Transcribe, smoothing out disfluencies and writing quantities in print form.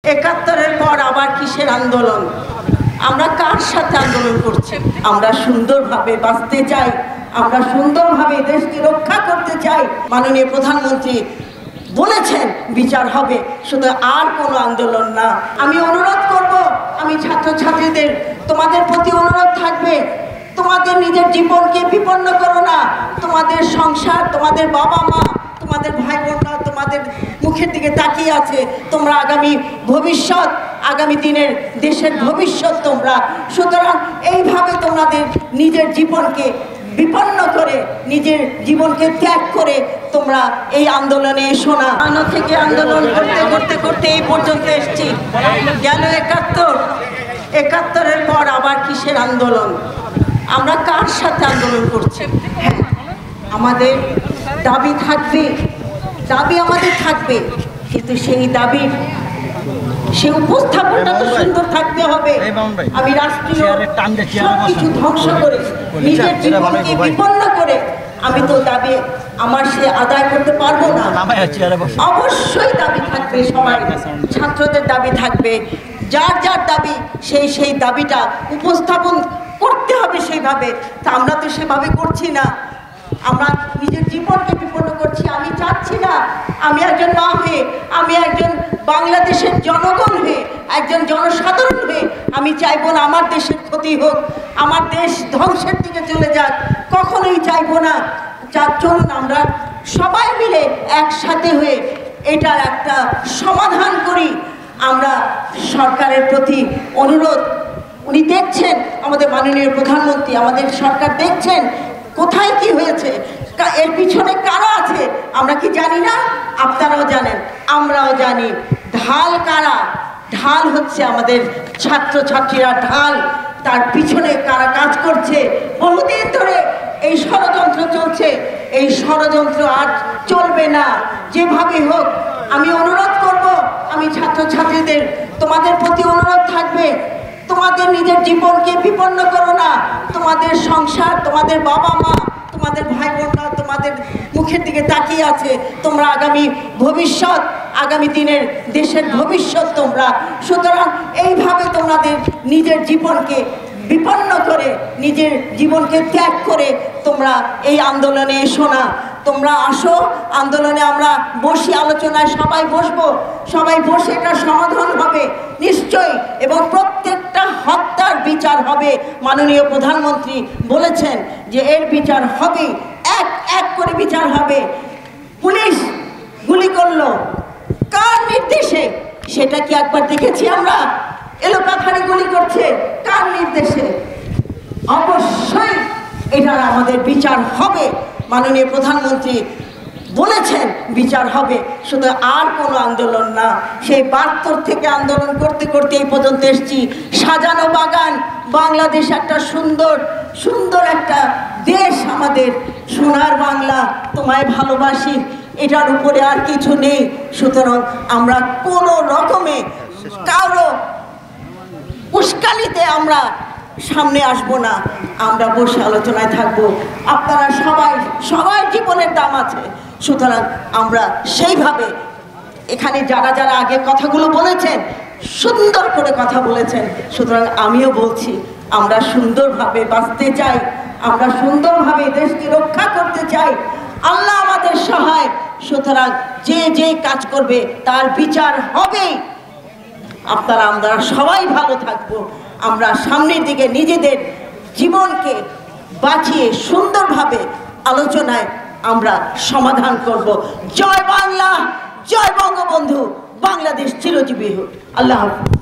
71-এর পর আবার কিসের আন্দোলন? আমরা কার সাথে আন্দোলন করছি? আমরা সুন্দরভাবে বাঁচতে চাই, আমরা সুন্দরভাবে দেশকে রক্ষা করতে চাই। মাননীয় প্রধানমন্ত্রী বলেছেন বিচার হবে, শুধু আর কোনো আন্দোলন না। আমি অনুরোধ করব, আমি ছাত্রছাত্রীদের তোমাদের প্রতি অনুরোধ থাকবে, তোমাদের নিজের জীবনকে বিপন্ন করো না। তোমাদের সংসার, তোমাদের বাবা মা, তোমাদের ভাই বোনরা তোমাদের মুখের দিকে তাকিয়ে আছে। তোমরা আগামী ভবিষ্যৎ, আগামী দিনের দেশের ভবিষ্যৎ তোমরা। সুতরাং এইভাবে তোমাদের নিজের জীবনকে বিপন্ন করে, নিজের জীবনকে ত্যাগ করে তোমরা এই আন্দোলনে এসো না। আনো থেকে আন্দোলন করতে করতে করতে এই পর্যন্ত এসছি। গেল 71-এর পর আবার কিসের আন্দোলন? আমরা কার সাথে আন্দোলন করছি? হ্যাঁ, আমাদের দাবি থাকবে, দাবি আমাদের থাকবে, কিন্তু সেই দাবির সে উপস্থাপনটা তো সুন্দর থাকতে হবে। আমি রাষ্ট্রীয় সবকিছু ধ্বংস করে নিজের জীবনকে বিপন্ন করে আমি তো দাবি আমার সে আদায় করতে পারবো না। অবশ্যই দাবি থাকবে, সবাই ছাত্রদের দাবি থাকবে, যার যার দাবি সেই দাবিটা উপস্থাপন করতে হবে সেইভাবে। তা আমরা তো সেভাবে করছি না, আমরা নিজের জীবনকে বিপন্ন করছি। আমি চাচ্ছি না, আমি একজন মা হয়ে, আমি একজন বাংলাদেশের জনগণ হয়ে, একজন জনসাধারণ হয়ে আমি চাইবো না আমার দেশের ক্ষতি হোক, আমার দেশ ধ্বংসের দিকে চলে যাক, কখনোই চাইবো না। চলুন আমরা সবাই মিলে একসাথে হয়ে এটার একটা সমাধান করি। আমরা সরকারের প্রতি অনুরোধ, উনি দেখছেন, আমাদের মাননীয় প্রধানমন্ত্রী, আমাদের সরকার দেখছেন কোথায় কি হয়েছে, এর পিছনে কারা আছে আমরা কি জানি না? আপনারাও জানেন, আমরাও জানি। ঢাল কারা? ঢাল হচ্ছে আমাদের ছাত্রছাত্রীরা ঢাল। তার পিছনে কারা কাজ করছে? বহুদিন ধরে এই ষড়যন্ত্র চলছে। এই ষড়যন্ত্র আর চলবে না। যেভাবে হোক আমি অনুরোধ করব, আমি ছাত্রছাত্রীদের তোমাদের প্রতি অনুরোধ থাকবে, তোমাদের নিজের জীবনকে বিপন্ন করো না। তোমাদের সংসার, তোমাদের বাবা মা, তোমাদের ভাই বোনরা তোমাদের মুখের দিকে তাকিয়ে আছে। তোমরা আগামী ভবিষ্যৎ, আগামী দিনের দেশের ভবিষ্যৎ তোমরা। সুতরাং এইভাবে তোমাদের নিজের জীবনকে বিপন্ন করে, নিজের জীবনকে ত্যাগ করে তোমরা এই আন্দোলনে এসো না। তোমরা আসো আন্দোলনে, আমরা বসি, আলোচনায় সবাই বসবো, সবাই বসে এটা সমাধান হবে নিশ্চয়ই, এবং প্রত্যেকটা হত্যার বিচার হবে। মাননীয় প্রধানমন্ত্রী বলেছেন যে এর বিচার হবে, এক এক করে বিচার হবে। পুলিশ গুলি করলো, কার নির্দেশে? সেটা কি একবার দেখেছি আমরা? এলোপাথারি গুলি করছে, কার নির্দেশে? অবশ্যই এটার আমাদের বিচার হবে। মাননীয় প্রধানমন্ত্রী বলেছেন বিচার হবে, শুধু আর কোনো আন্দোলন না। সেই 72 থেকে আন্দোলন করতে করতে এই পর্যন্ত এসছি। সাজানো বাগান, বাংলাদেশ একটা সুন্দর সুন্দর একটা দেশ, আমাদের সোনার বাংলা, তোমায় ভালোবাসি, এটার উপরে আর কিছু নেই। সুতরাং আমরা কোনো রকমে কারো উস্কানিতে আমরা সামনে আসবো না। আমরা বসে আলোচনায় থাকবো। আপনারা সবাই জীবনের দাম আছে। সুতরাং আমরা সেইভাবে, এখানে যারা যারা আগে কথাগুলো বলেছেন সুন্দর করে কথা বলেছেন, সুতরাং আমিও বলছি আমরা সুন্দরভাবে বাঁচতে চাই, আমরা সুন্দরভাবে দেশকে রক্ষা করতে চাই। আল্লাহ আমাদের সহায়। সুতরাং যে কাজ করবে তার বিচার হবেই। আমরা সবাই ভালো থাকবো। আমরা সামনের দিকে নিজেদের জীবনকে বাঁচিয়ে সুন্দরভাবে আলোচনায় আমরা সমাধান করব। জয় বাংলা, জয় বঙ্গবন্ধু, বাংলাদেশ চিরজীবী হোক। আল্লাহ হাফেজ।